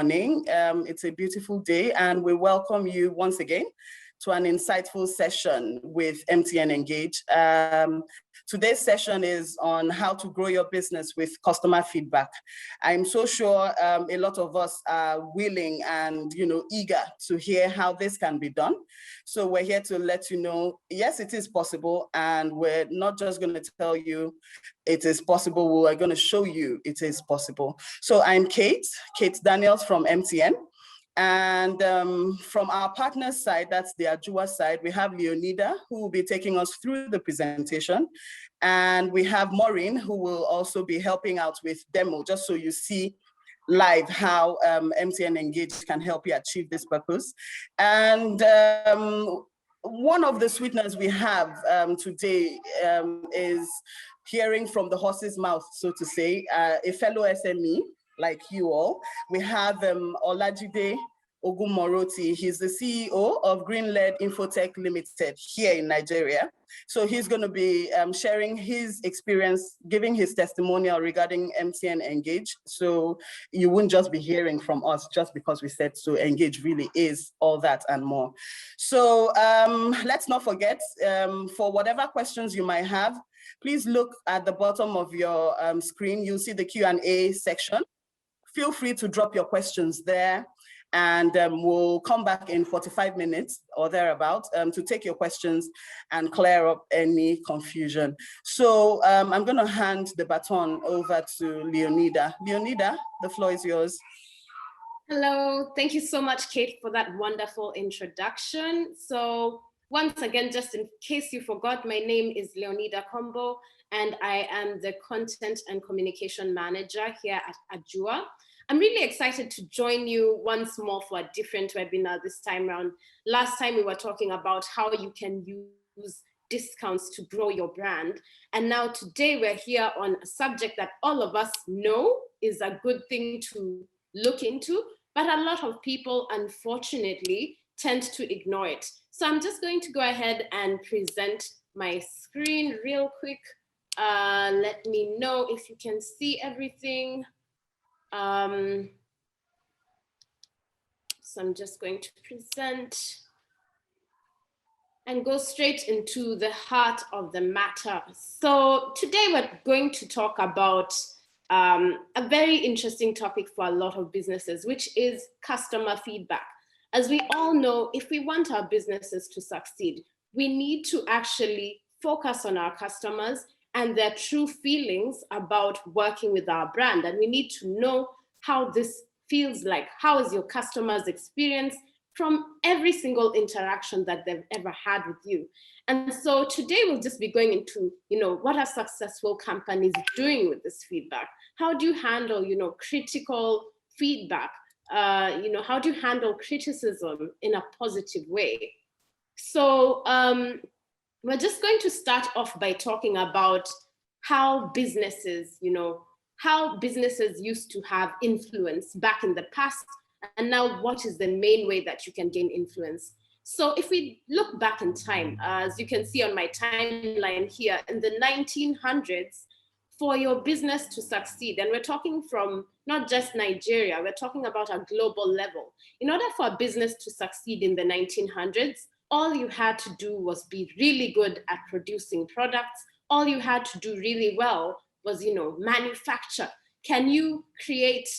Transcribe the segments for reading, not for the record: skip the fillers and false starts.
morning. It's a beautiful day, and we welcome you once again to an insightful session with MTN Engage. Today's session is on how to grow your business with customer feedback. I'm so sure a lot of us are willing and eager to hear how this can be done. So we're here to let you know, yes, it is possible, and we're not just going to tell you it is possible, we're going to show you it is possible. So I'm Kate Daniels from MTN. And from our partner side, that's the Ajua side, we have Leonida, who will be taking us through the presentation. And we have Maureen, who will also be helping out with demo, just so you see live how MTN Engage can help you achieve this purpose. And one of the sweeteners we have today is hearing from the horse's mouth, so to say, a fellow SME like you all. We have Olajide Ogumoroti. He's the CEO of Green-Led Infotech Limited here in Nigeria. So he's going to be sharing his experience, giving his testimonial regarding MTN Engage. So you wouldn't just be hearing from us just because we said so. Engage really is all that and more. So let's not forget, for whatever questions you might have, please look at the bottom of your screen. You'll see the Q&A section. Feel free to drop your questions there, and we'll come back in 45 minutes or thereabout to take your questions and clear up any confusion. So I'm going to hand the baton over to Leonida. Leonida, the floor is yours. Hello, thank you so much, Kate, for that wonderful introduction. So once again, just in case you forgot, my name is Leonida Kombo, and I am the Content and Communication Manager here at Ajua. I'm really excited to join you once more for a different webinar this time around. Last time we were talking about how you can use discounts to grow your brand. And now today we're here on a subject that all of us know is a good thing to look into, but a lot of people, unfortunately, tend to ignore it. So I'm just going to go ahead and present my screen real quick. Let me know if you can see everything. So I'm just going to present and go straight into the heart of the matter. So today we're going to talk about a very interesting topic for a lot of businesses, which is customer feedback. As we all know, if we want our businesses to succeed, we need to actually focus on our customers and their true feelings about working with our brand. And we need to know how this feels like. How is your customer's experience from every single interaction that they've ever had with you? And so today we'll just be going into, what are successful companies doing with this feedback? How do you handle, critical feedback? How do you handle criticism in a positive way? So we're just going to start off by talking about how businesses, used to have influence back in the past, and now what is the main way that you can gain influence. So if we look back in time, as you can see on my timeline here, in the 1900s, for your business to succeed, and we're talking from not just Nigeria, we're talking about a global level. In order for a business to succeed in the 1900s, all you had to do was be really good at producing products. All you had to do really well was, manufacture. Can you create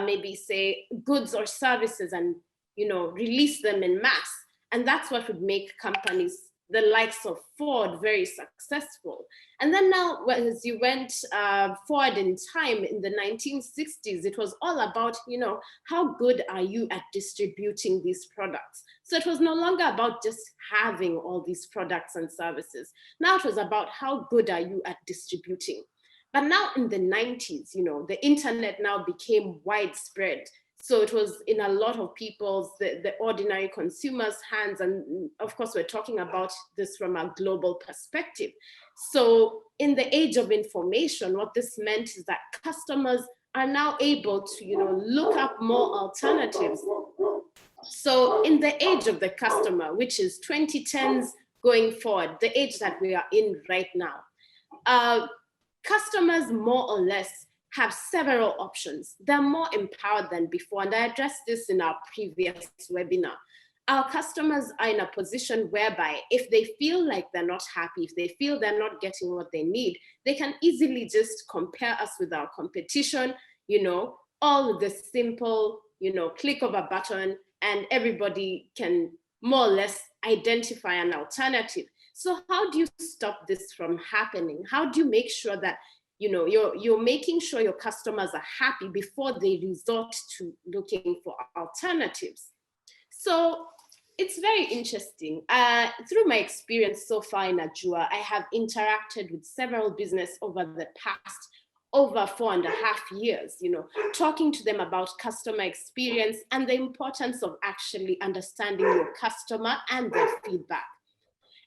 maybe say goods or services and, release them in mass? And that's what would make companies the likes of Ford very successful. And then now, as you went forward in time in the 1960s, it was all about, how good are you at distributing these products? So it was no longer about just having all these products and services. Now it was about how good are you at distributing. But now in the 90s, the internet now became widespread. So it was in a lot of people's, the ordinary consumers' hands. And of course, we're talking about this from a global perspective. So in the age of information, what this meant is that customers are now able to, look up more alternatives. So in the age of the customer, which is 2010s going forward, the age that we are in right now, customers more or less have several options. They're more empowered than before. And I addressed this in our previous webinar. Our customers are in a position whereby if they feel like they're not happy, if they feel they're not getting what they need, they can easily just compare us with our competition, all with the simple, click of a button, and everybody can more or less identify an alternative. So how do you stop this from happening? How do you make sure that you're making sure your customers are happy before they resort to looking for alternatives? So it's very interesting. Through my experience so far in Ajua, I have interacted with several businesses over the past over 4.5 years, talking to them about customer experience and the importance of actually understanding your customer and their feedback.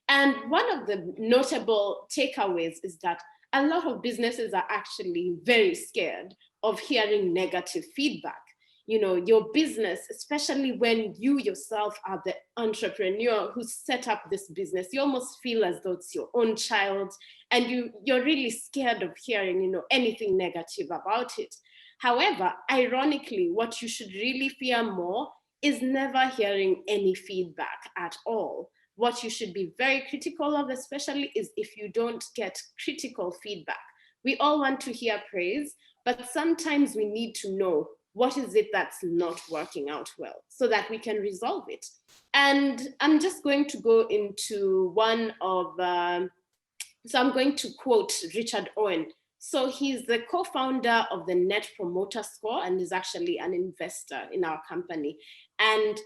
And one of the notable takeaways is that a lot of businesses are actually very scared of hearing negative feedback. Your business, especially when you yourself are the entrepreneur who set up this business, you almost feel as though it's your own child, and you're really scared of hearing, anything negative about it. However, ironically, what you should really fear more is never hearing any feedback at all. What you should be very critical of, especially, is if you don't get critical feedback. We all want to hear praise, but sometimes we need to know what is it that's not working out well so that we can resolve it. And I'm just going to go into so I'm going to quote Richard Owen. So he's the co-founder of the Net Promoter Score and is actually an investor in our company. And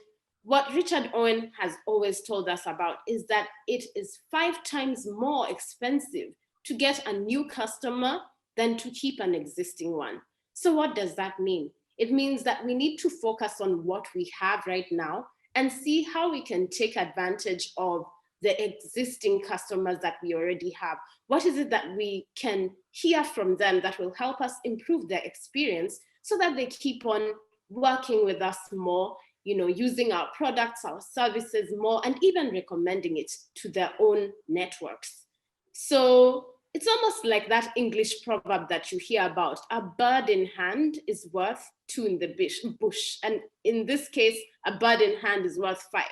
what Richard Owen has always told us about is that it is 5 times more expensive to get a new customer than to keep an existing one. So what does that mean? It means that we need to focus on what we have right now and see how we can take advantage of the existing customers that we already have. What is it that we can hear from them that will help us improve their experience so that they keep on working with us more, using our products, our services more, and even recommending it to their own networks. So it's almost like that English proverb that you hear about, a bird in hand is worth 2 in the bush. And in this case, a bird in hand is worth 5.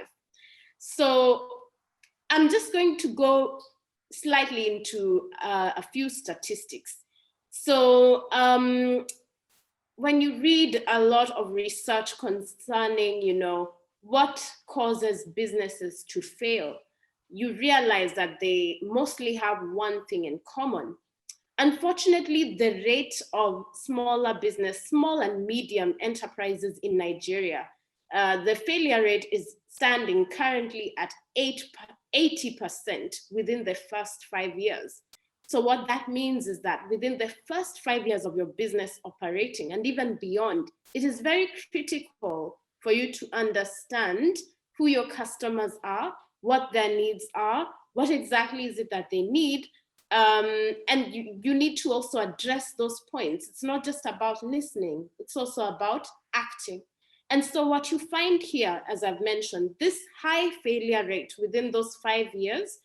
So I'm just going to go slightly into a few statistics. So when you read a lot of research concerning, what causes businesses to fail, you realize that they mostly have one thing in common. Unfortunately, the rate of small and medium enterprises in Nigeria, the failure rate is standing currently at 80% within the first 5 years. So what that means is that within the first 5 years of your business operating and even beyond, it is very critical for you to understand who your customers are, what their needs are, what exactly is it that they need, and you need to also address those points. It's not just about listening, it's also about acting. And so what you find here, as I've mentioned, this high failure rate within those 5 years,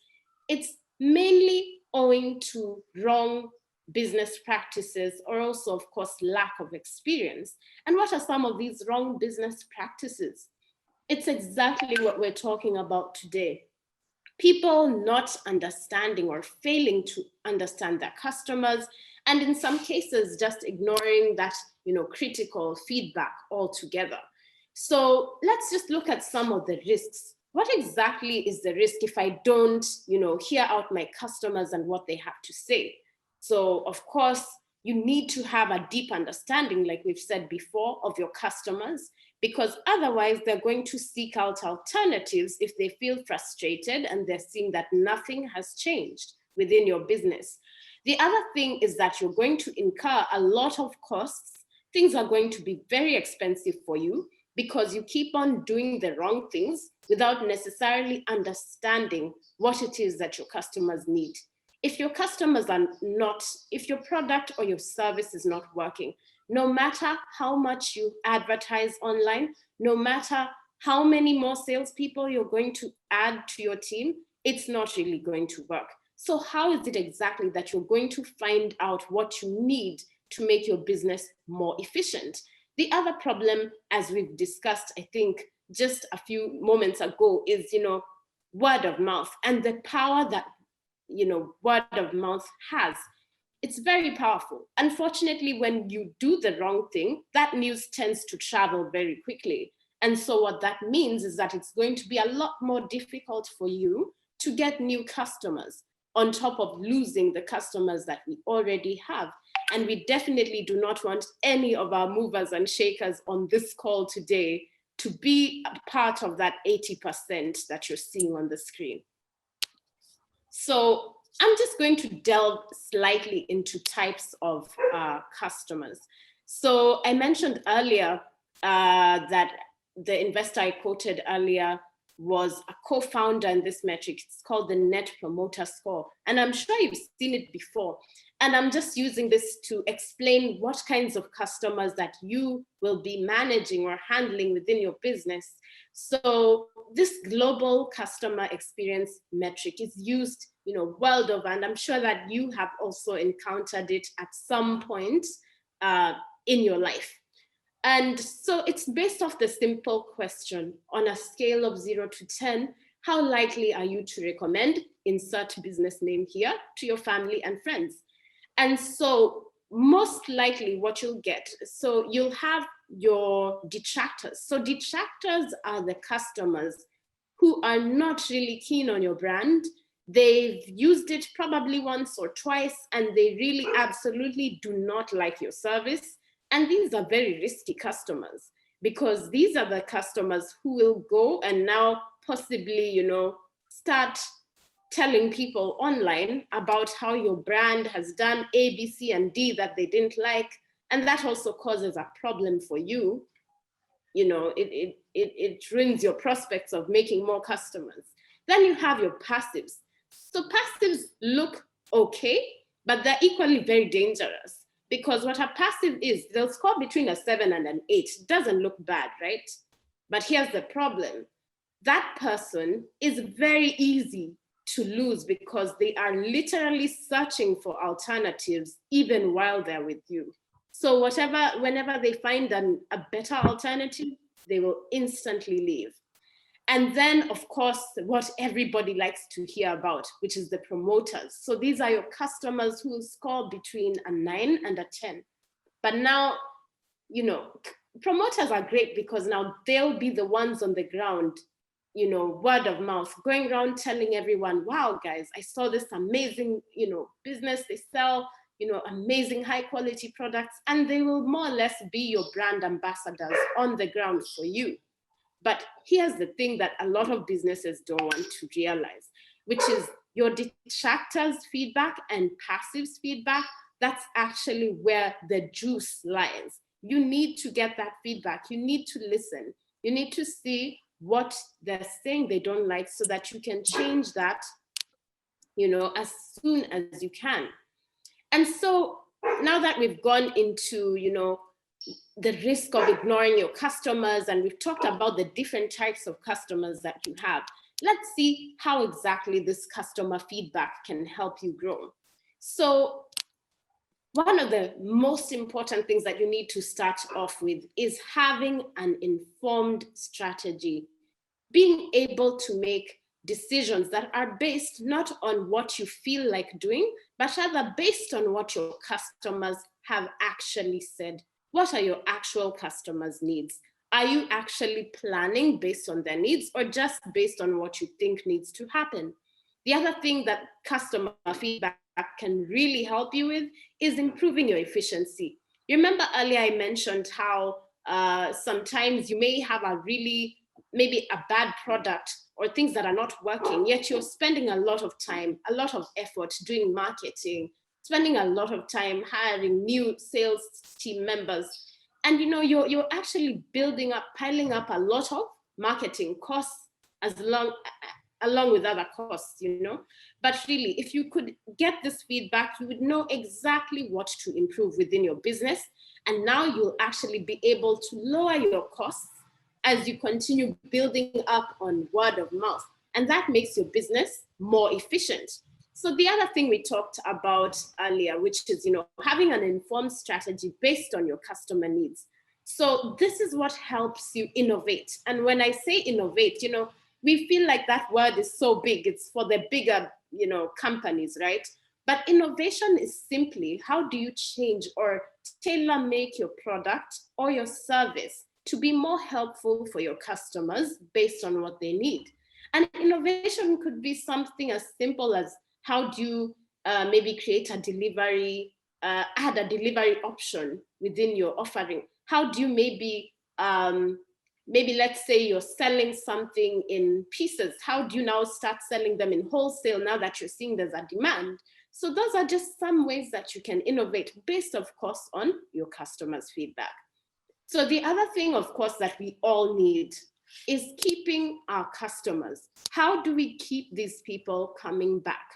it's mainly owing to wrong business practices or also, of course, lack of experience. And what are some of these wrong business practices? It's exactly what we're talking about today. People not understanding or failing to understand their customers, and in some cases, just ignoring that, critical feedback altogether. So let's just look at some of the risks. What exactly is the risk if I don't, hear out my customers and what they have to say? So of course, you need to have a deep understanding, like we've said before, of your customers, because otherwise they're going to seek out alternatives if they feel frustrated and they're seeing that nothing has changed within your business. The other thing is that you're going to incur a lot of costs. Things are going to be very expensive for you because you keep on doing the wrong things without necessarily understanding what it is that your customers need. If your customers are not, if your product or your service is not working, no matter how much you advertise online, no matter how many more salespeople you're going to add to your team, it's not really going to work. So how is it exactly that you're going to find out what you need to make your business more efficient. The other problem, as we've discussed, I think just a few moments ago, is, word of mouth and the power that, word of mouth has. It's very powerful. Unfortunately, when you do the wrong thing, that news tends to travel very quickly. And so what that means is that it's going to be a lot more difficult for you to get new customers, on top of losing the customers that we already have. And we definitely do not want any of our movers and shakers on this call today to be a part of that 80% that you're seeing on the screen. So I'm just going to delve slightly into types of customers. So I mentioned earlier that the investor I quoted earlier was a co-founder in this metric. It's called the Net Promoter Score. And I'm sure you've seen it before. And I'm just using this to explain what kinds of customers that you will be managing or handling within your business. So this global customer experience metric is used, world over, and I'm sure that you have also encountered it at some point in your life. And so it's based off the simple question: on a scale of 0 to 10, how likely are you to recommend, insert business name here, to your family and friends? And so most likely what you'll get, so you'll have your detractors. So detractors are the customers who are not really keen on your brand. They've used it probably once or twice, and they really absolutely do not like your service. And these are very risky customers, because these are the customers who will go and now possibly, start telling people online about how your brand has done A, B, C, and D that they didn't like. And that also causes a problem for you. It ruins your prospects of making more customers. Then you have your passives. So passives look okay, but they're equally very dangerous, because what a passive is, they'll score between a 7 and an 8. It doesn't look bad, right? But here's the problem. That person is very easy to lose, because they are literally searching for alternatives even while they're with you. So whenever they find a better alternative, they will instantly leave. And then, of course, what everybody likes to hear about, which is the promoters. So these are your customers who score between a 9 and a 10. But now, promoters are great, because now they'll be the ones on the ground, word of mouth, going around telling everyone, wow, guys, I saw this amazing, business. They sell, amazing high quality products, and they will more or less be your brand ambassadors on the ground for you. But here's the thing that a lot of businesses don't want to realize, which is your detractors' feedback and passives' feedback. That's actually where the juice lies. You need to get that feedback. You need to listen. You need to see what they're saying they don't like, so that you can change that, as soon as you can. And so now that we've gone into, the risk of ignoring your customers, and we've talked about the different types of customers that you have, let's see how exactly this customer feedback can help you grow. So one of the most important things that you need to start off with is having an informed strategy, being able to make decisions that are based not on what you feel like doing, but rather based on what your customers have actually said. What are your actual customers' needs? Are you actually planning based on their needs, or just based on what you think needs to happen? The other thing that customer feedback can really help you with is improving your efficiency. You remember earlier I mentioned how sometimes you may have maybe a bad product or things that are not working, yet you're spending a lot of time, a lot of effort doing marketing, spending a lot of time hiring new sales team members. And you're actually piling up a lot of marketing costs along with other costs, But really, if you could get this feedback, you would know exactly what to improve within your business. And now you'll actually be able to lower your costs as you continue building up on word of mouth. And that makes your business more efficient. So the other thing we talked about earlier, which is, having an informed strategy based on your customer needs. So this is what helps you innovate. And when I say innovate, we feel like that word is so big. It's for the bigger, companies, right? But innovation is simply, how do you change or tailor make your product or your service to be more helpful for your customers based on what they need? And innovation could be something as simple as, how do you maybe create a delivery, add a delivery option within your offering? How do you maybe let's say you're selling something in pieces. How do you now start selling them in wholesale now that you're seeing there's a demand? So those are just some ways that you can innovate based, of course, on your customers' feedback. So the other thing, of course, that we all need is keeping our customers. How do we keep these people coming back?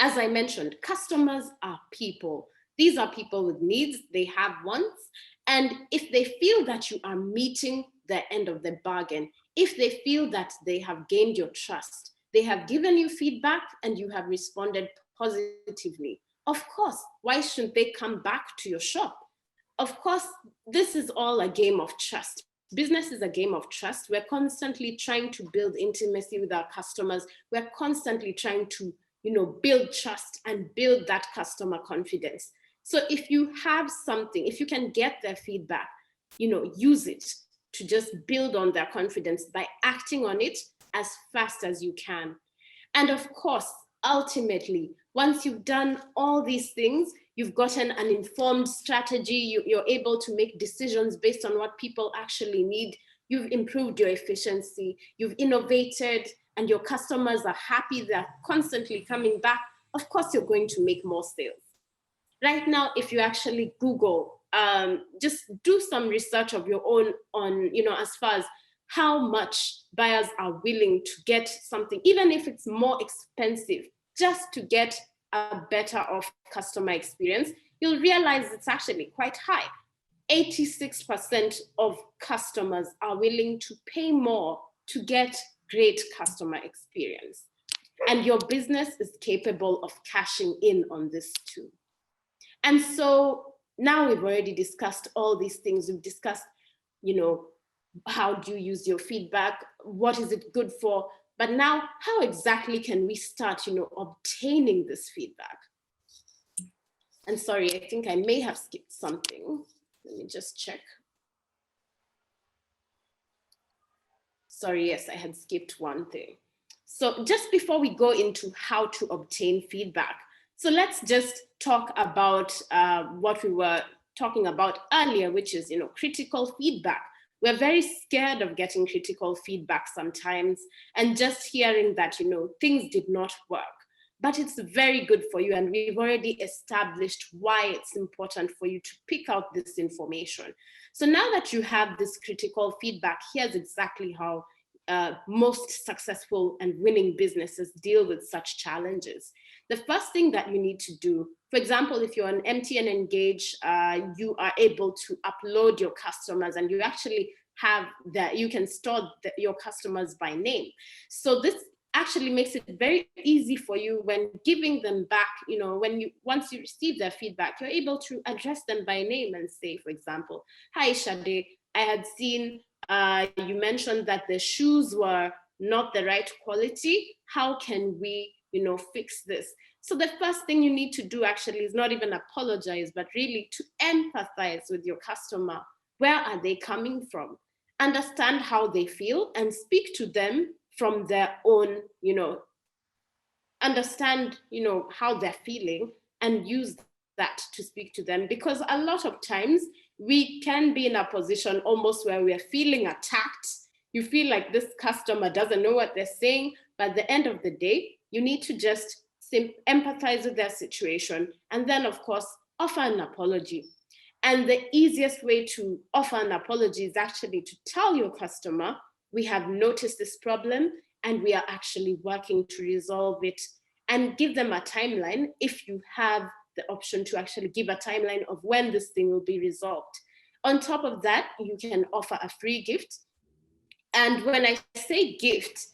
As I mentioned, customers are people. These are people with needs, they have wants. And if they feel that you are meeting the end of the bargain, if they feel that they have gained your trust, they have given you feedback and you have responded positively, of course, why shouldn't they come back to your shop? Of course, this is all a game of trust. Business is a game of trust. We're constantly trying to build intimacy with our customers. We're constantly trying to build trust and build that customer confidence. So if you have something, if you can get their feedback, use it to just build on their confidence by acting on it as fast as you can. And of course, ultimately, once you've done all these things, you've gotten an informed strategy, you're able to make decisions based on what people actually need, you've improved your efficiency, you've innovated, and your customers are happy, they're constantly coming back, of course, you're going to make more sales. Right now, if you actually Google, just do some research of your own on, as far as how much buyers are willing to get something, even if it's more expensive, just to get a better off customer experience, you'll realize it's actually quite high. 86% of customers are willing to pay more to get great customer experience. And your business is capable of cashing in on this too. And so now we've already discussed all these things. We've discussed, how do you use your feedback? What is it good for? But now, how exactly can we start, obtaining this feedback? And sorry, I think I may have skipped something. Let me just check. Sorry, yes, I had skipped one thing. So just before we go into how to obtain feedback, so let's just talk about what we were talking about earlier, which is, critical feedback. We're very scared of getting critical feedback sometimes and just hearing that, things did not work. But it's very good for you, and we've already established why it's important for you to pick out this information. So now that you have this critical feedback, here's exactly how most successful and winning businesses deal with such challenges. The first thing that you need to do, for example, if you're an MTN Engage, you are able to upload your customers, and you actually have that, you can store your customers by name. So this actually makes it very easy for you when giving them back, once you receive their feedback, you're able to address them by name and say, for example, "Hi, Shade, I had seen you mentioned that the shoes were not the right quality. How can we, fix this?" So the first thing you need to do actually is not even apologize, but really to empathize with your customer. Where are they coming from? Understand how they feel and speak to them from their own, understand, how they're feeling and use that to speak to them. Because a lot of times we can be in a position almost where we are feeling attacked. You feel like this customer doesn't know what they're saying, but at the end of the day, you need to just empathize with their situation and then, of course, offer an apology. And the easiest way to offer an apology is actually to tell your customer, "We have noticed this problem and we are actually working to resolve it," and give them a timeline if you have the option to actually give a timeline of when this thing will be resolved. On top of that, you can offer a free gift. And when I say gift,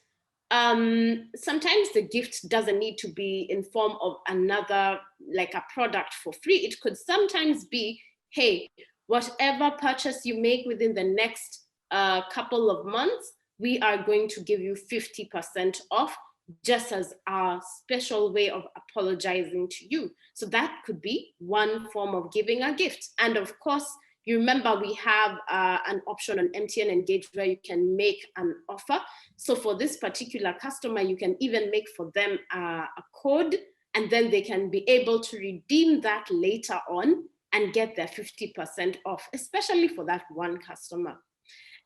Sometimes the gift doesn't need to be in form of another, like a product for free. It could sometimes be, hey, whatever purchase you make within the next couple of months, we are going to give you 50% off, just as our special way of apologizing to you. So that could be one form of giving a gift. And of course, you remember we have an option on MTN Engage where you can make an offer. So for this particular customer, you can even make for them a code, and then they can be able to redeem that later on and get their 50% off, especially for that one customer.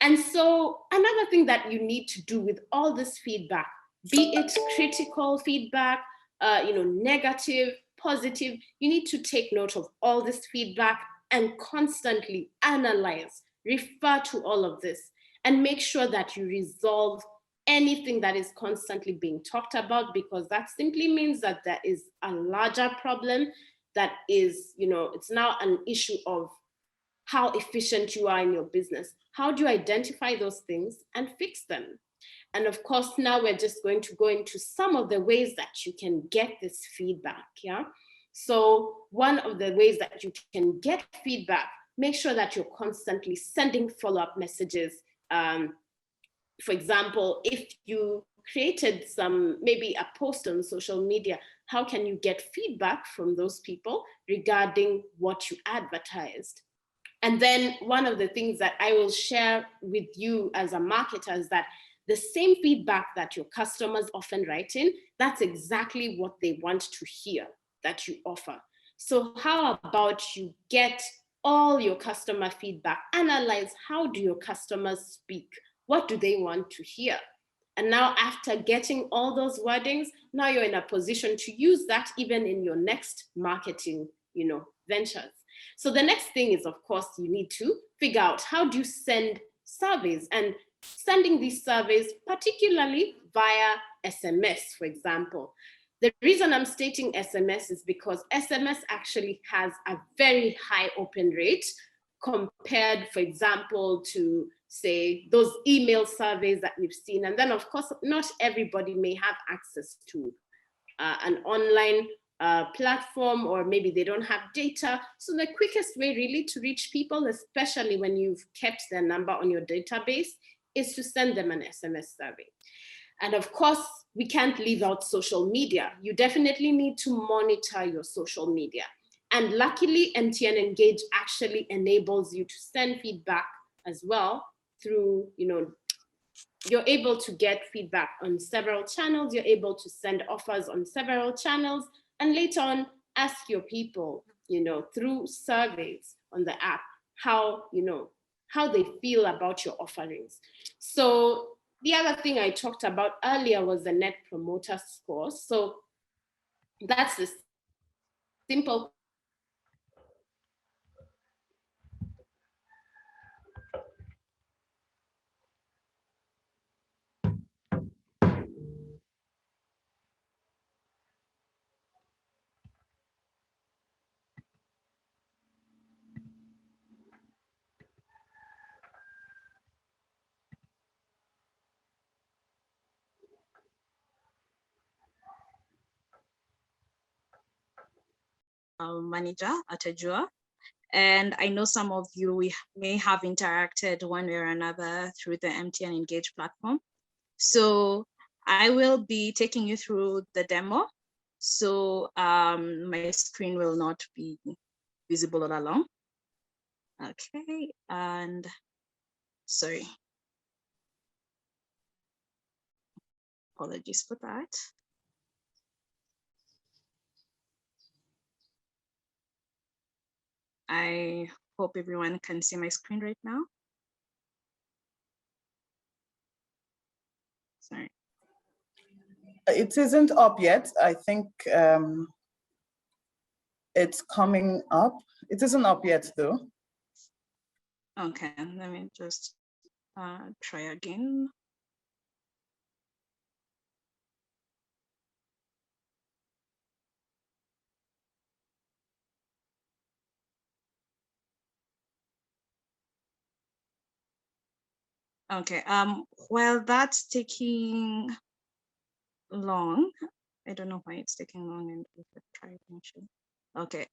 And so another thing that you need to do with all this feedback, be it critical feedback, negative, positive, you need to take note of all this feedback and constantly analyze, refer to all of this, and make sure that you resolve anything that is constantly being talked about, because that simply means that there is a larger problem that is, it's now an issue of how efficient you are in your business. How do you identify those things and fix them? And of course, now we're just going to go into some of the ways that you can get this feedback, yeah? So one of the ways that you can get feedback, make sure that you're constantly sending follow-up messages. For example, if you created maybe a post on social media, how can you get feedback from those people regarding what you advertised? And then one of the things that I will share with you as a marketer is that the same feedback that your customers often write in, that's exactly what they want to hear that you offer. So how about you get all your customer feedback, analyze how do your customers speak, what do they want to hear? And now after getting all those wordings, now you're in a position to use that even in your next marketing, ventures. So the next thing is, of course, you need to figure out how do you send surveys, and sending these surveys, particularly via SMS, for example. The reason I'm stating SMS is because SMS actually has a very high open rate compared, for example, to say those email surveys that we've seen. And then of course, not everybody may have access to an online platform, or maybe they don't have data. So the quickest way really to reach people, especially when you've kept their number on your database, is to send them an SMS survey. And of course, we can't leave out social media. You definitely need to monitor your social media. And luckily, MTN Engage actually enables you to send feedback as well through, you're able to get feedback on several channels. You're able to send offers on several channels, and later on ask your people, through surveys on the app, how they feel about your offerings. So the other thing I talked about earlier was the Net Promoter Score. So that's the simple manager at Ajua. And I know some of you may have interacted one way or another through the MTN Engage platform. So I will be taking you through the demo. So my screen will not be visible all along. Okay, and sorry. Apologies for that. I hope everyone can see my screen right now. Sorry. It isn't up yet. I think it's coming up. It isn't up yet though. Okay, let me just try again. Okay, while that's taking long. I don't know why it's taking long and try function. Okay.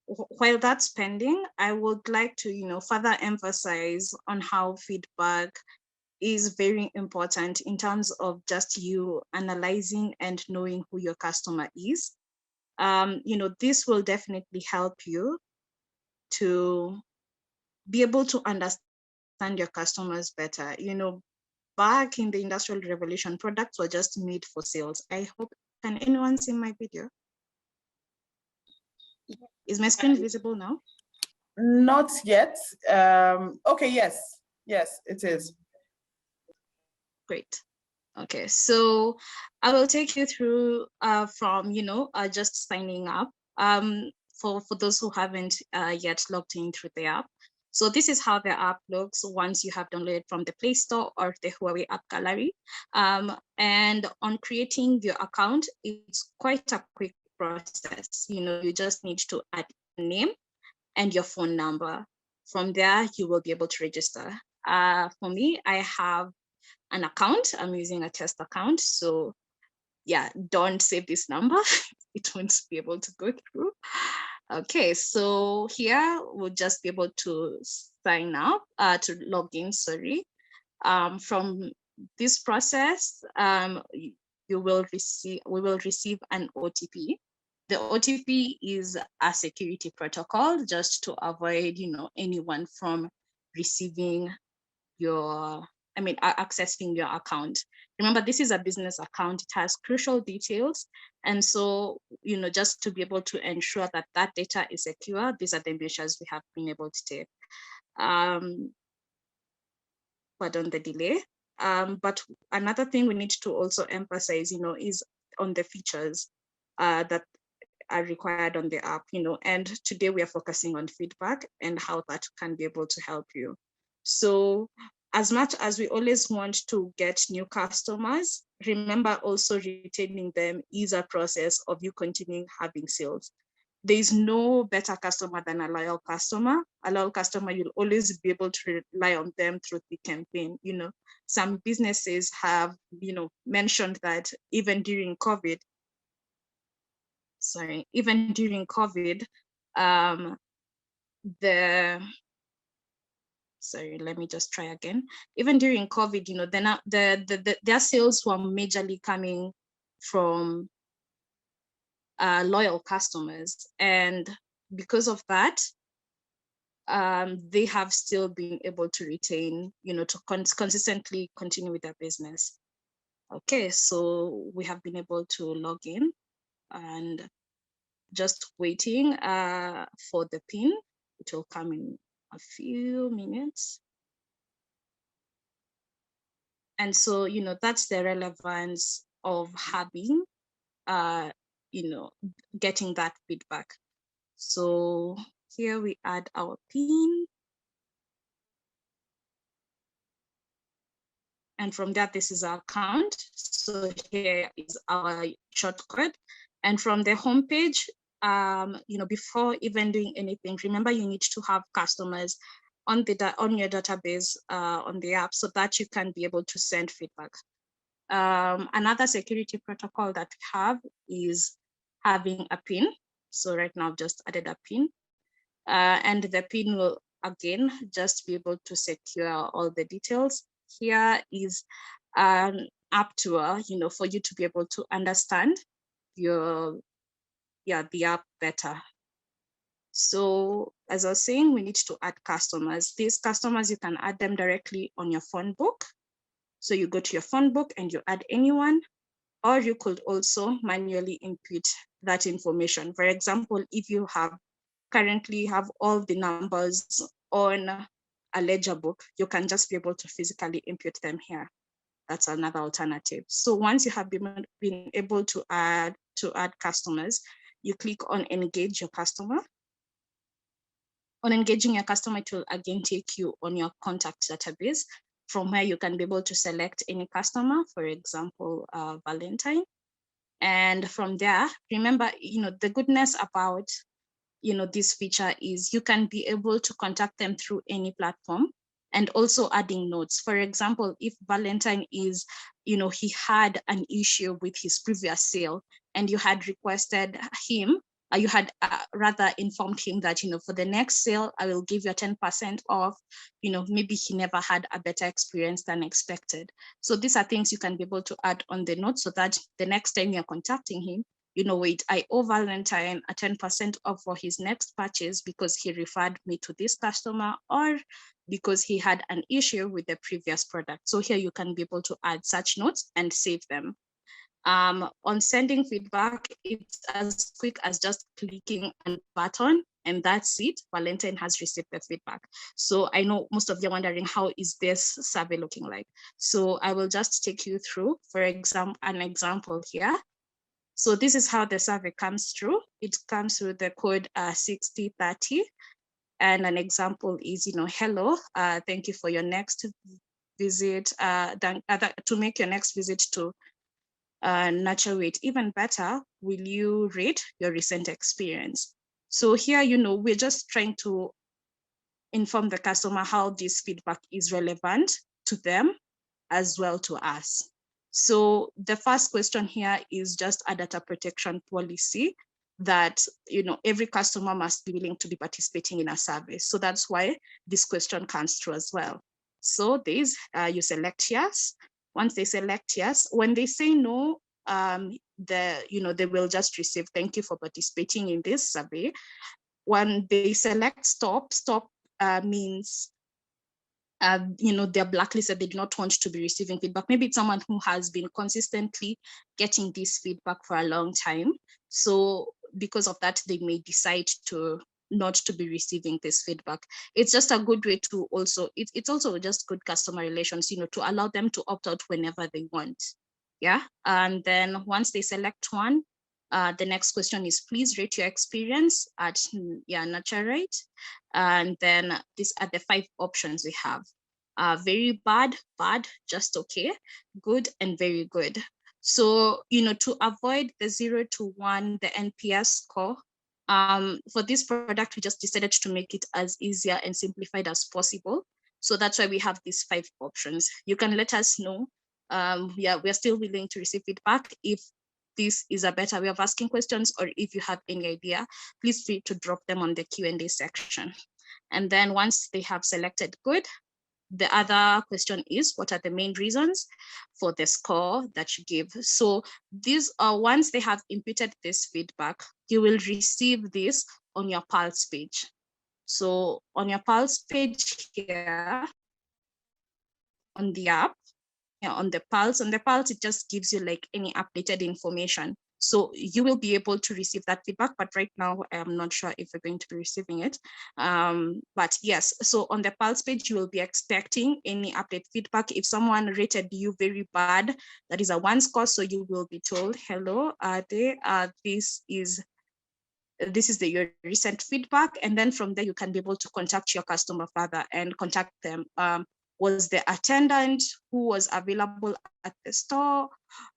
While that's pending, I would like to, further emphasize on how feedback is very important in terms of just you analyzing and knowing who your customer is. This will definitely help you to be able to understand your customers better. Back in the Industrial Revolution, products were just made for sales. I hope, can anyone see my video? Is my screen visible now? Not yet. Okay, yes, it is. Great. Okay, so I will take you through from, just signing up for those who haven't yet logged in through the app. So this is how the app looks once you have downloaded from the Play Store or the Huawei App Gallery. And on creating your account, it's quite a quick process. You just need to add your name and your phone number. From there, you will be able to register. For me, I have an account. I'm using a test account. So yeah, don't save this number. It won't be able to go through. Okay, so here we'll just be able to sign up, to log in, sorry. From this process, we will receive an OTP. The OTP is a security protocol just to avoid, anyone from receiving accessing your account. Remember, this is a business account. It has crucial details. And so, just to be able to ensure that that data is secure, these are the measures we have been able to take. Pardon the delay. But another thing we need to also emphasize, is on the features that are required on the app, and today we are focusing on feedback and how that can be able to help you. So as much as we always want to get new customers, remember also retaining them is a process of you continuing having sales. There is no better customer than a loyal customer. A loyal customer, you'll always be able to rely on them through the campaign. Some businesses have, mentioned that even during COVID, let me just try again. Even during COVID, their sales were majorly coming from loyal customers. And because of that, they have still been able to retain, to consistently continue with their business. Okay, so we have been able to log in and just waiting for the PIN. It will come in a few minutes. And so, that's the relevance of having, getting that feedback. So here we add our PIN. And from that, this is our account. So here is our shortcode. And from the homepage, before even doing anything, remember you need to have customers on your database on the app so that you can be able to send feedback. Another security protocol that we have is having a PIN. So right now I've just added a PIN, and the PIN will again just be able to secure all the details. Here is an app tour, for you to be able to understand the app better. So as I was saying, we need to add customers. These customers, you can add them directly on your phone book. So you go to your phone book and you add anyone, or you could also manually input that information. For example, if you currently have all the numbers on a ledger book, you can just be able to physically input them here. That's another alternative. So once you have been able to add customers, you click on engage your customer. On engaging your customer, it will again take you on your contact database, from where you can be able to select any customer, for example, Valentine. And from there, remember, the goodness about, this feature is you can be able to contact them through any platform and also adding notes. For example, if Valentine is, he had an issue with his previous sale and you had requested him, you had rather informed him that, for the next sale, I will give you a 10% off, maybe he never had a better experience than expected. So these are things you can be able to add on the note so that the next time you're contacting him, wait, I owe Valentine a 10% off for his next purchase because he referred me to this customer or because he had an issue with the previous product. So here you can be able to add such notes and save them. On sending feedback, it's as quick as just clicking a button and that's it. Valentine has received the feedback. So I know most of you are wondering, how is this survey looking like? So I will just take you through, for example, an example here. So this is how the survey comes through. It comes through the code 6030. And an example is, hello, thank you for your next visit, to make your next visit to Nurture Wait even better, will you rate your recent experience? So here, we're just trying to inform the customer how this feedback is relevant to them as well to us. So the first question here is just a data protection policy that, every customer must be willing to be participating in a survey. So that's why this question comes through as well. So you select yes. Once they select yes, when they say no, they will just receive thank you for participating in this survey. When they select stop means they're blacklisted, they do not want to be receiving feedback. Maybe it's someone who has been consistently getting this feedback for a long time. So because of that, they may decide to not to be receiving this feedback. It's just a good way to also, it's also just good customer relations, to allow them to opt out whenever they want. Yeah, and then once they select one, the next question is, please rate your experience at Nurture Wait. And then these are the 5 options we have. Very bad, just okay, good, and very good. So, to avoid the 0 to 1, the NPS score, for this product, we just decided to make it as easier and simplified as possible. So that's why we have these 5 options. You can let us know. We're still willing to receive feedback if this is a better way of asking questions, or if you have any idea, please feel free to drop them on the Q&A section. And then once they have selected good, the other question is, what are the main reasons for the score that you give? So these are, once they have inputted this feedback, you will receive this on your Pulse page. So on your Pulse page here, on the app, on the Pulse, it just gives you like any updated information. So you will be able to receive that feedback, but right now I'm not sure if we're going to be receiving it. But yes, so on the Pulse page, you will be expecting any update feedback. If someone rated you very bad, that is a 1 score, so you will be told, hello, this is your recent feedback. And then from there, you can be able to contact your customer further and contact them. Was the attendant who was available at the store?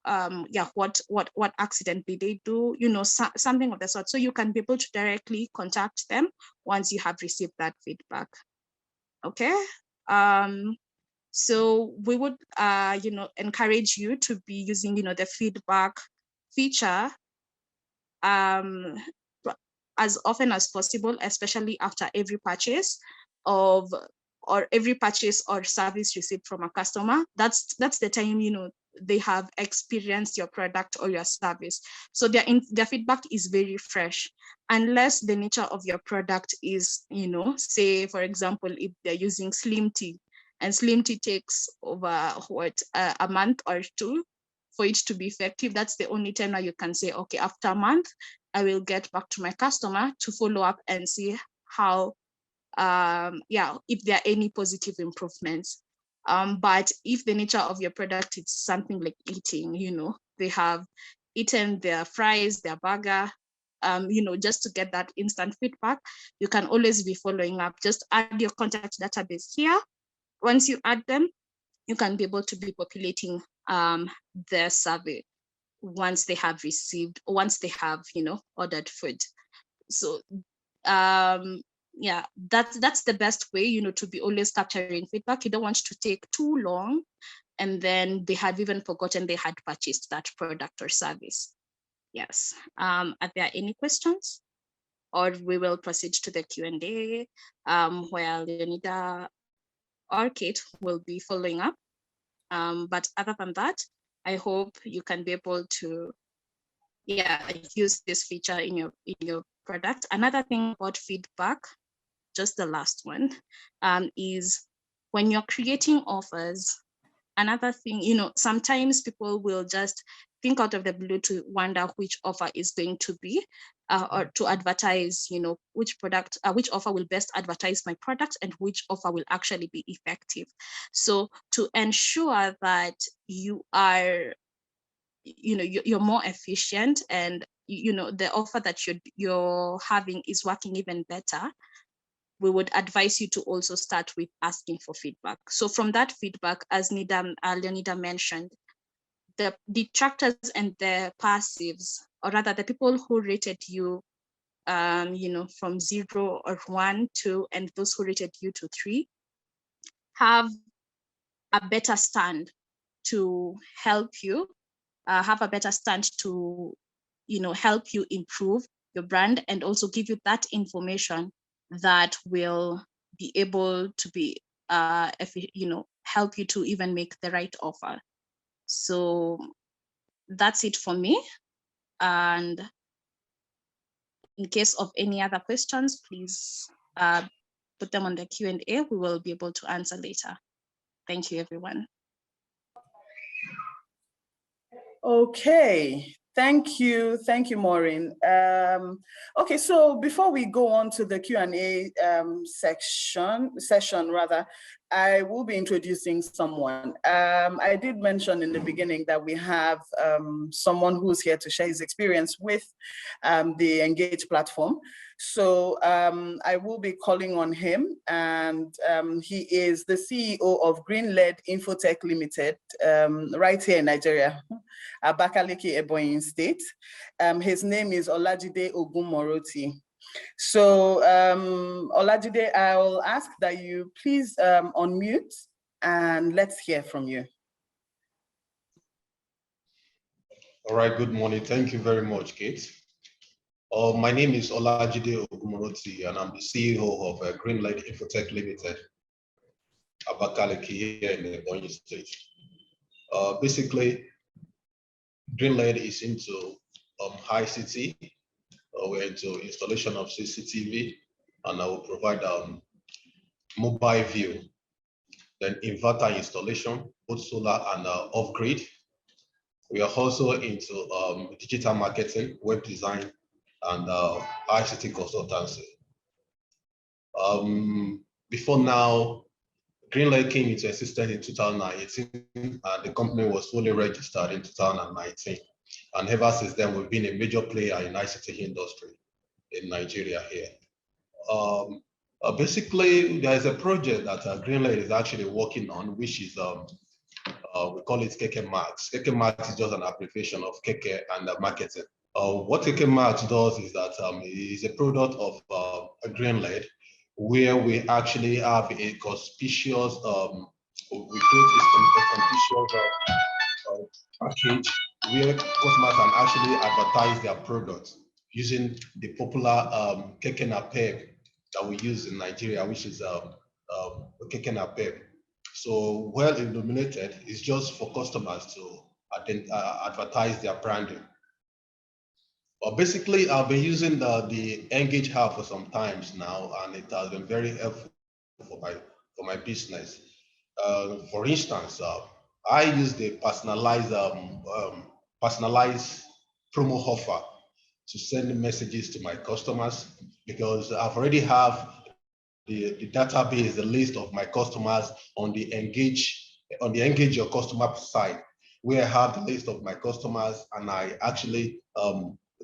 What accident did they do? Something of the sort. So you can be able to directly contact them once you have received that feedback. Okay. So we would, encourage you to be using, the feedback feature as often as possible, especially after every purchase or service received from a customer. That's the time, they have experienced your product or your service. So their feedback is very fresh, unless the nature of your product is, say, for example, if they're using Slim Tea, and Slim Tea takes over a month or 2 for it to be effective. That's the only time now you can say, okay, after a month, I will get back to my customer to follow up and see how, if there are any positive improvements. But if the nature of your product is something like eating, they have eaten their fries, their burger, just to get that instant feedback, you can always be following up. Just add your contact database here. Once you add them, you can be able to be populating their survey once they have received, or once they have, ordered food. So yeah, that's the best way, you know, to be always capturing feedback. You don't want to take too long and then they have even forgotten they had purchased that product or service. Yes. Are there any questions? Or we will proceed to the Q&A, where Leonida or Kate will be following up. But other than that, I hope you can be able to, use this feature in your product. Another thing about feedback, just the last one, is when you're creating offers. Another thing, you know, sometimes people will just think out of the blue to wonder which offer is going to be, or to advertise, you know, which offer will best advertise my product and which offer will actually be effective. So to ensure that you are, you know, you're more efficient and, you know, the offer that you're having is working even better, we would advise you to also start with asking for feedback. So from that feedback, as Leonida mentioned, the detractors and the passives, or rather the people who rated you, you know, from 0 or 1, 2, and those who rated you to 3, have a better stand to help you, have a better stand to, you know, help you improve your brand and also give you that information that will be able to be, you know, help you to even make the right offer. So that's it for me. And in case of any other questions, please put them on the Q&A. We will be able to answer later. Thank you, everyone. Okay, thank you, Maureen. Okay, so before we go on to the Q&A session rather, I will be introducing someone. I did mention in the beginning that we have someone who's here to share his experience with the Engage platform. So I will be calling on him, and he is the CEO of Green-led Infotech Limited, right here in Nigeria, Abakaliki, Ebonyi State. His name is Olajide Ogunmoroti. So Olajide, I'll ask that you please unmute and let's hear from you. All right, good morning. Thank you very much, Kate. My name is Olajide Ogunmoroti, and I'm the CEO of Green-led Infotech Limited, Abakaliki here in Ebonyi State. Basically, Green-led is into ICT. We're into installation of CCTV, and I will provide mobile view, then inverter installation, both solar and off-grid. We are also into digital marketing, web design, and ICT consultancy. Before now, Green-led came into existence in 2018, and the company was fully registered in 2019. And ever since then, we've been a major player in ICT industry in Nigeria here. Basically, there is a project that Green-led is actually working on, which is, we call it Keke Max. Keke Max is just an abbreviation of Keke and marketing. What Keke Max does is that it is a product of Green-led, where we actually have a conspicuous, we create a conspicuous package where customers can actually advertise their products using the popular Keke Napep that we use in Nigeria, which is Keke Napep. So well illuminated, it's just for customers to advertise their branding. Basically, I've been using the Engage app for some times now, and it has been very helpful for my business. For instance, I use the personalized promo offer to send messages to my customers, because I've already have the database, the list of my customers on the Engage Your Customer site, where I have the list of my customers, and I actually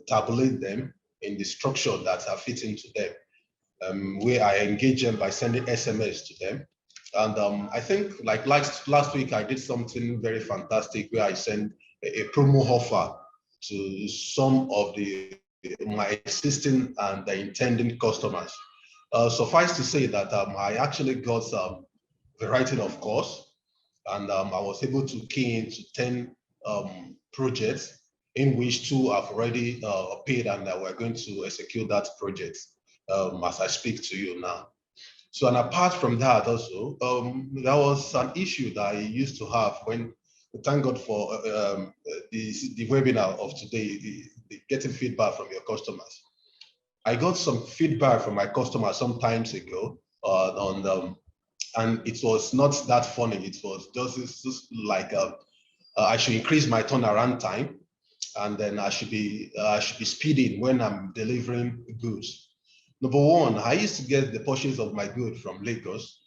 tabulate them in the structure that are fitting to them, where I engage them by sending SMS to them. And I think like last week, I did something very fantastic where I sent a promo offer to some of my existing and the intending customers. Suffice to say that I actually got the writing of course, and I was able to key into 10 projects, in which 2 have already paid, and we're going to execute that project as I speak to you now. So, and apart from that also, there was an issue that I used to have when, thank God for the webinar of today, the getting feedback from your customers. I got some feedback from my customers some times ago and it was not that funny. It was just like I should increase my turnaround time, and then I should be speeding when I'm delivering goods. Number one, I used to get the purchase of my goods from Lagos,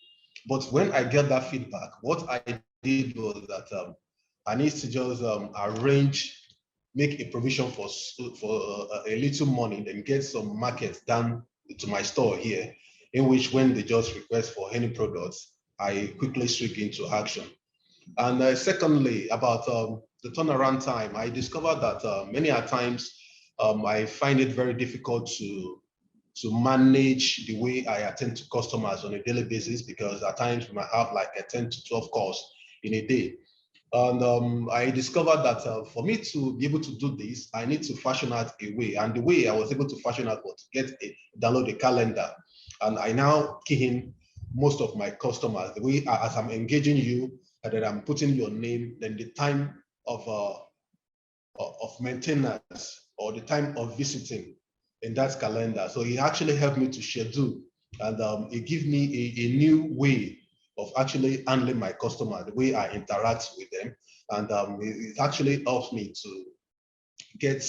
but when I get that feedback, what I did was that I need to just make a provision for a little money, then get some markets down to my store here, in which when they just request for any products, I quickly switch into action. And secondly, about the turnaround time, I discovered that many a times I find it very difficult to manage the way I attend to customers on a daily basis, because at times we might have like 10 to 12 calls in a day. And I discovered that for me to be able to do this, I need to fashion out a way. And the way I was able to fashion out was to download a calendar. And I now key in most of my customers, the way as I'm engaging you, and then I'm putting your name, then the time of maintenance or the time of visiting in that calendar. So it actually helped me to schedule, and it gives me a new way of actually handling my customer, the way I interact with them. And it actually helps me to get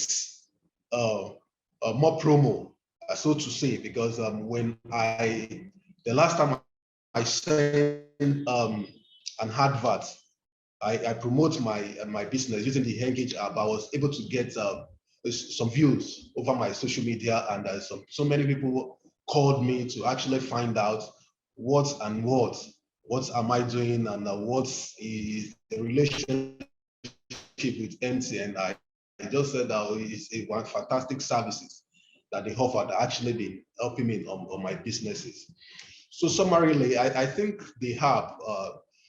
more promo, so to say, because the last time I sent an advert, I promote my business using the Engage app, I was able to get some views over my social media, and so many people called me to actually find out what am I doing, and what is the relationship with MTN. I just said that it's one fantastic services that they offer that actually been helping me on my businesses. So summarily, I think the app,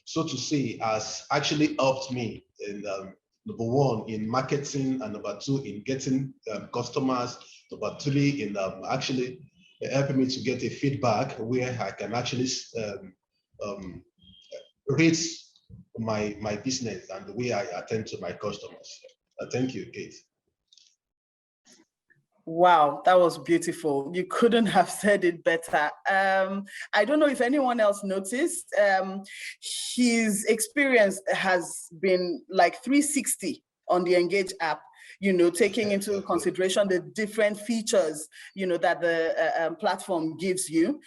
so to say, has actually helped me in number one, in marketing, and number two, in getting customers, number three, in actually helping me to get a feedback where I can actually rate my business and the way I attend to my customers. Thank you, Kate. Wow, that was beautiful. You couldn't have said it better. I don't know if anyone else noticed, his experience has been like 360 on the Engage app, taking into consideration the different features, that the platform gives you,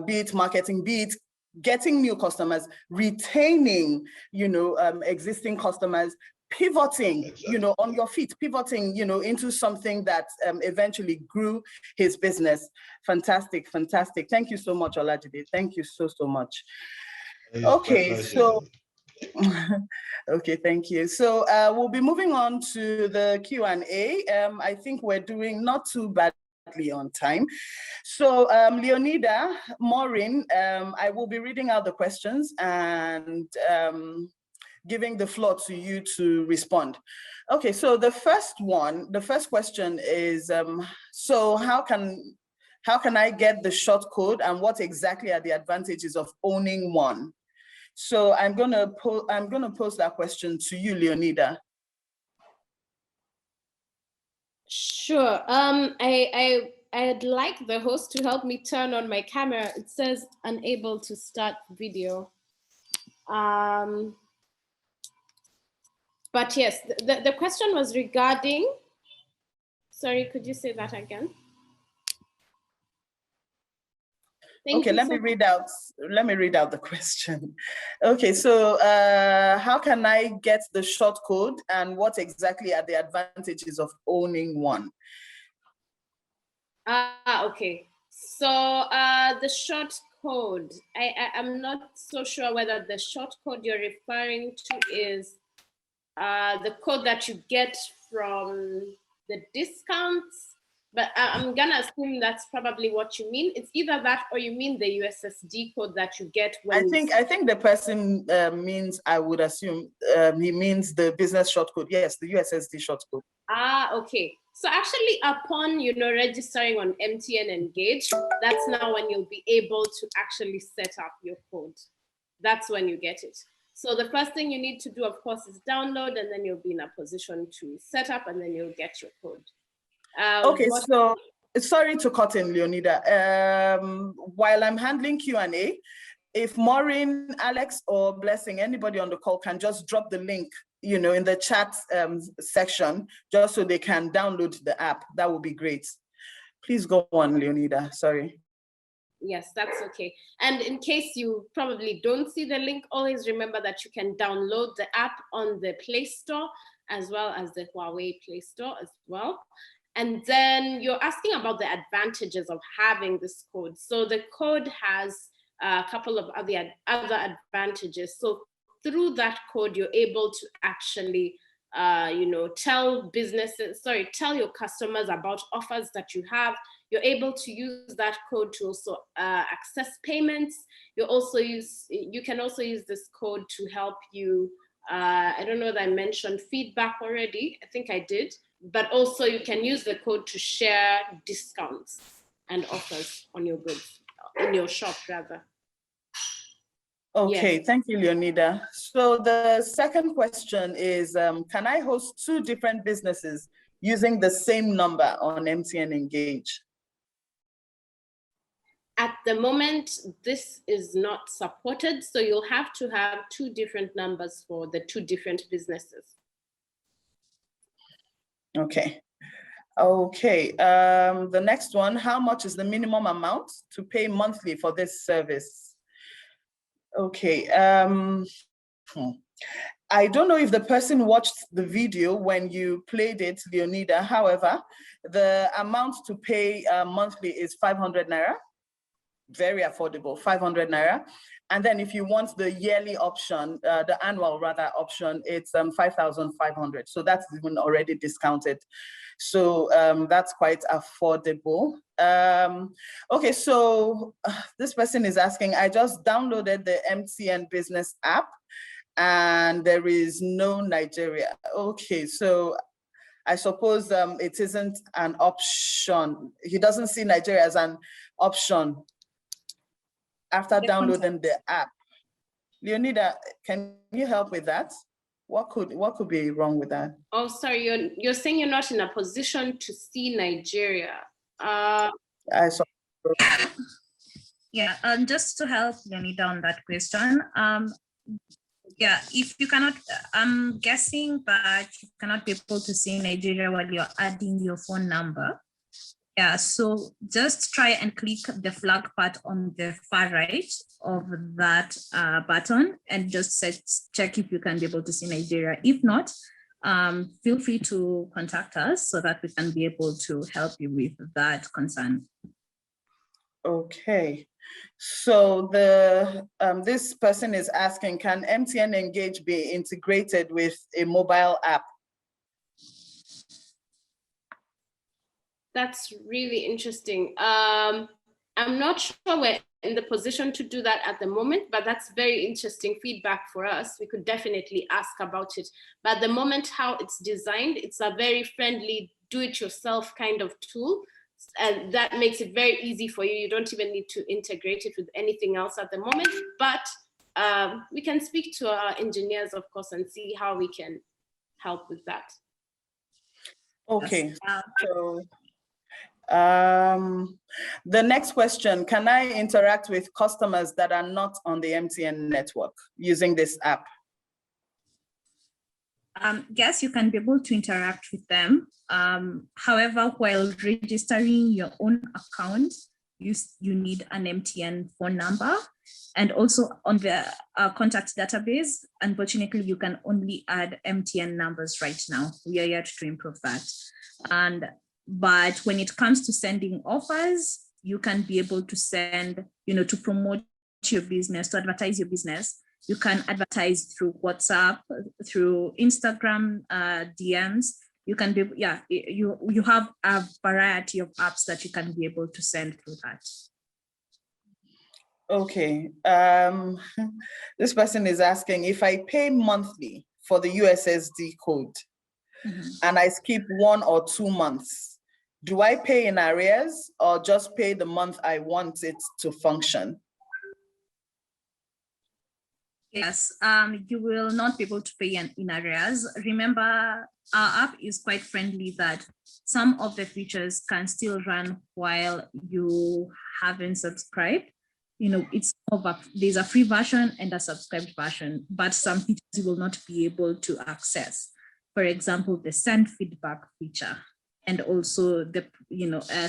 be it marketing, be it getting new customers, retaining, existing customers, pivoting, Exactly. On your feet, pivoting, into something that eventually grew his business. Fantastic, fantastic. Thank you so much, Olajide. Thank you so much. Okay, so, okay, thank you. So we'll be moving on to the Q&A. I think we're doing not too badly on time. So Leonida, Maureen, I will be reading out the questions and giving the floor to you to respond. Okay, so the first question is, so how can I get the short code, and what exactly are the advantages of owning one? So I'm gonna pose that question to you, Leonida. Sure. I'd like the host to help me turn on my camera. It says unable to start video. But yes, the question was regarding, sorry, could you say that again? Okay, let me read out the question. Okay, so how can I get the short code, and what exactly are the advantages of owning one? Okay. So the short code, I'm not so sure whether the short code you're referring to is the code that you get from the discounts, but I'm gonna assume that's probably what you mean. It's either that or you mean the USSD code that you get when I think the person means, I would assume he means the business short code. Yes, the USSD short code. Ah, okay. So actually, upon registering on MTN Engage, that's now when you'll be able to actually set up your code. That's when you get it. So the first thing you need to do, of course, is download, and then you'll be in a position to set up, and then you'll get your code. Okay, so sorry to cut in, Leonida. While I'm handling Q&A, if Maureen, Alex, or Blessing, anybody on the call can just drop the link, in the chat section, just so they can download the app, that would be great. Please go on, Leonida, sorry. Yes, that's okay. And in case you probably don't see the link, always remember that you can download the app on the Play Store, as well as the Huawei Play Store as well. And then you're asking about the advantages of having this code. So the code has a couple of other advantages. So through that code, you're able to actually, tell your customers about offers that you have. You're able to use that code to also access payments. You can also use this code to help you. I don't know that I mentioned feedback already. I think I did. But also you can use the code to share discounts and offers on your goods, in your shop rather. Okay, yes. Thank you, Leonida. So the second question is, can I host 2 different businesses using the same number on MTN Engage? At the moment, this is not supported, so you'll have to have 2 different numbers for the 2 different businesses. Okay. The next one, how much is the minimum amount to pay monthly for this service? Okay. I don't know if the person watched the video when you played it, Leonida. However, the amount to pay monthly is 500 Naira. Very affordable, 500 Naira. And then if you want the yearly option, the annual rather option, it's 5,500. So that's even already discounted. So that's quite affordable. Okay, so this person is asking, I just downloaded the MTN business app and there is no Nigeria. Okay, so I suppose it isn't an option. He doesn't see Nigeria as an option after downloading the app. Leonida, can you help with that? What could be wrong with that? Oh, sorry, you're saying you're not in a position to see Nigeria. I saw. Yeah, just to help Leonida on that question. Yeah, if you cannot, I'm guessing that you cannot be able to see Nigeria while you're adding your phone number. Yeah, so just try and click the flag part on the far right of that button and just check if you can be able to see Nigeria. If not, feel free to contact us so that we can be able to help you with that concern. Okay, so this person is asking, can MTN Engage be integrated with a mobile app? That's really interesting. I'm not sure we're in the position to do that at the moment, but that's very interesting feedback for us. We could definitely ask about it. But at the moment, how it's designed, it's a very friendly, do-it-yourself kind of tool. And that makes it very easy for you. You don't even need to integrate it with anything else at the moment. But we can speak to our engineers, of course, and see how we can help with that. Okay, so the next question, can I interact with customers that are not on the MTN network using this app? Yes, you can be able to interact with them. However, while registering your own account, you need an MTN phone number. And also on the contact database, unfortunately, you can only add MTN numbers right now. We are yet to improve that. But when it comes to sending offers, you can be able to send, to promote your business, to advertise your business. You can advertise through WhatsApp, through Instagram DMs. you can be, yeah, you have a variety of apps that you can be able to send through that. Okay. This person is asking, if I pay monthly for the USSD code and I skip 1 or 2 months, do I pay in arrears or just pay the month I want it to function? Yes, you will not be able to pay in arrears. Remember, our app is quite friendly that some of the features can still run while you haven't subscribed. You know, there's a free version and a subscribed version, but some features you will not be able to access. For example, the send feedback feature, and also the,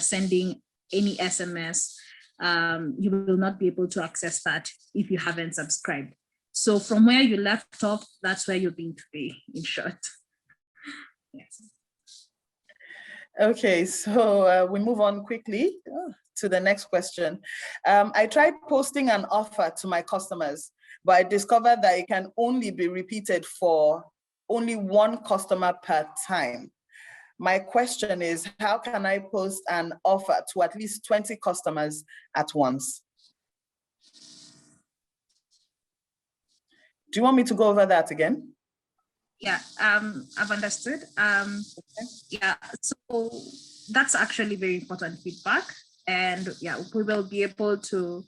sending any SMS. You will not be able to access that if you haven't subscribed. So from where you left off, that's where you're going to be, in short. Yes. Okay, so we move on quickly to the next question. I tried posting an offer to my customers, but I discovered that it can only be repeated for only 1 customer per time. My question is, how can I post an offer to at least 20 customers at once? Do you want me to go over that again? Yeah, I've understood. Yeah, so that's actually very important feedback. And yeah, we will be able to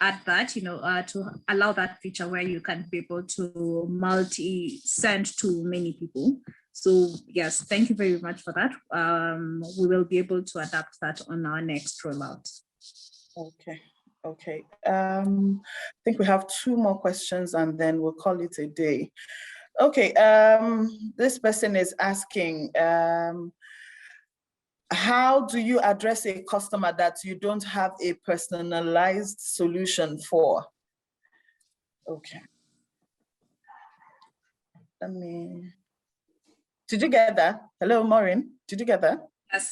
add that, to allow that feature where you can be able to multi-send to many people. So yes, thank you very much for that. We will be able to adapt that on our next rollout. Okay. Okay, I think we have 2 more questions and then we'll call it a day. Okay, this person is asking, how do you address a customer that you don't have a personalized solution for? Okay. Did you get that? Hello, Maureen, did you get that?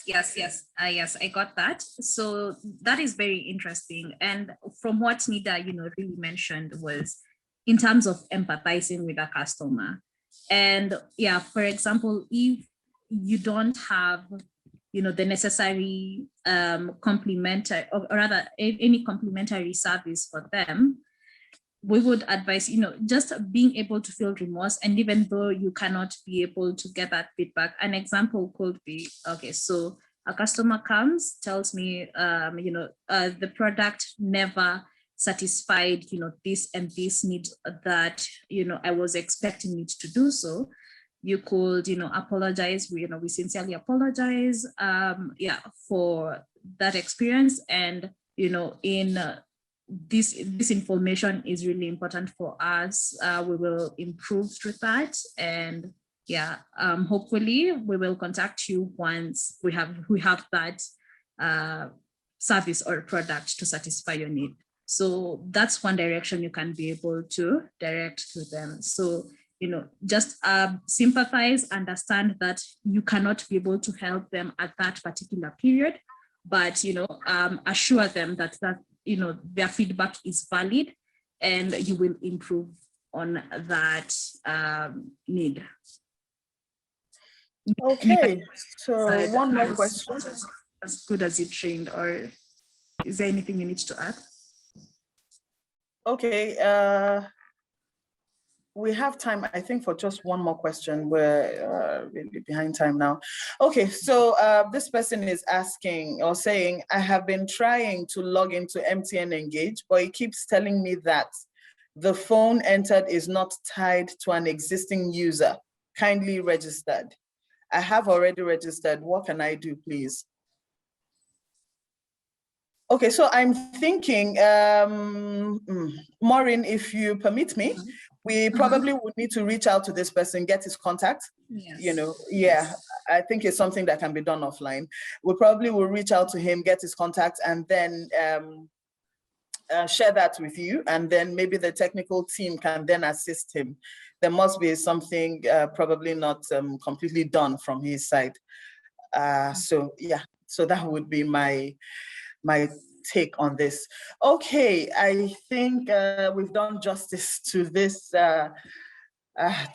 Yes, I got that. So that is very interesting. And from what Nida, really mentioned was in terms of empathizing with a customer. And yeah, for example, if you don't have, the necessary complementary, or rather any complementary service for them, we would advise, just being able to feel remorse. And even though you cannot be able to get that feedback, an example could be, okay, so a customer comes, tells me, the product never satisfied, this and this need that, I was expecting it to do so. You could, apologize. We sincerely apologize, for that experience. And, in this information is really important for us. We will improve through that, and yeah, hopefully we will contact you once we have that service or product to satisfy your need. So that's one direction you can be able to direct to them. So just sympathize, understand that you cannot be able to help them at that particular period, but assure them that their feedback is valid and you will improve on that need. Okay, so one more question. As good as you trained, or is there anything you need to add? Okay, we have time, I think, for just one more question. We're really behind time now. Okay, so this person is asking or saying, I have been trying to log into MTN Engage, but it keeps telling me that the phone entered is not tied to an existing user, kindly registered. I have already registered. What can I do, please? Okay, so I'm thinking, Maureen, if you permit me, we probably would need to reach out to this person, get his contact. Yes. I think it's something that can be done offline. We probably will reach out to him, get his contact, and then share that with you. And then maybe the technical team can then assist him. There must be something probably not completely done from his side. So yeah, so that would be my take on this. Okay, I think we've done justice to this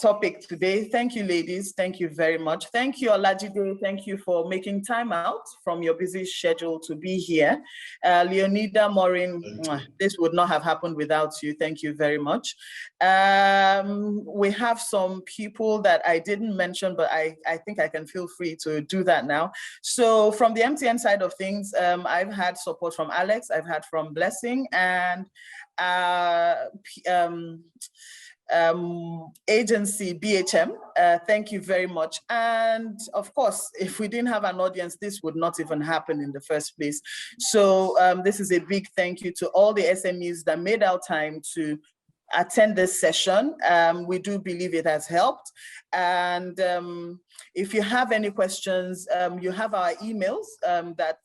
topic today. Thank you, ladies. Thank you very much. Thank you, Olajide. Thank you for making time out from your busy schedule to be here. Leonida, Maureen, this would not have happened without you. Thank you very much. We have some people that I didn't mention, but I think I can feel free to do that now. So from the MTN side of things, I've had support from Alex, I've had from Blessing, and agency BHM, thank you very much. And of course, if we didn't have an audience, this would not even happen in the first place. So this is a big thank you to all the SMEs that made our time to attend this session. We do believe it has helped. And if you have any questions, you have our emails that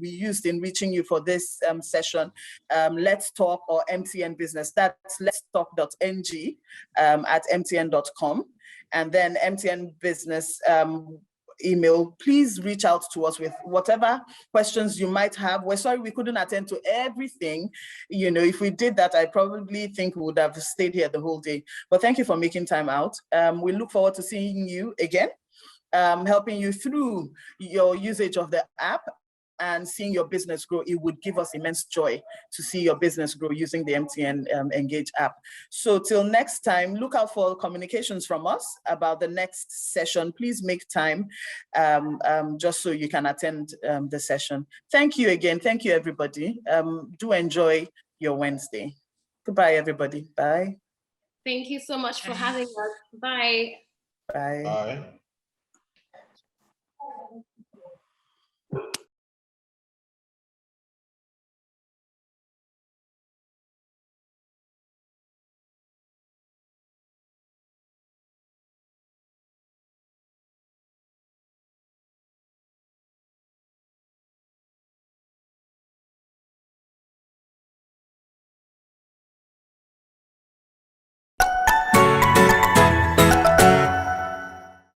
we used in reaching you for this session. Let's Talk or MTN Business. That's letstalk.ng at mtn.com. And then MTN Business email, please reach out to us with whatever questions you might have. We're sorry we couldn't attend to everything. You know, if we did that, I probably think we would have stayed here the whole day. But thank you for making time out. We look forward to seeing you again, helping you through your usage of the app and seeing your business grow. It would give us immense joy to see your business grow using the MTN Engage app. So till next time, look out for communications from us about the next session. Please make time just so you can attend the session. Thank you again. Thank you, everybody. Do enjoy your Wednesday. Goodbye, everybody. Bye. Thank you so much for having us. Bye. Bye. Bye.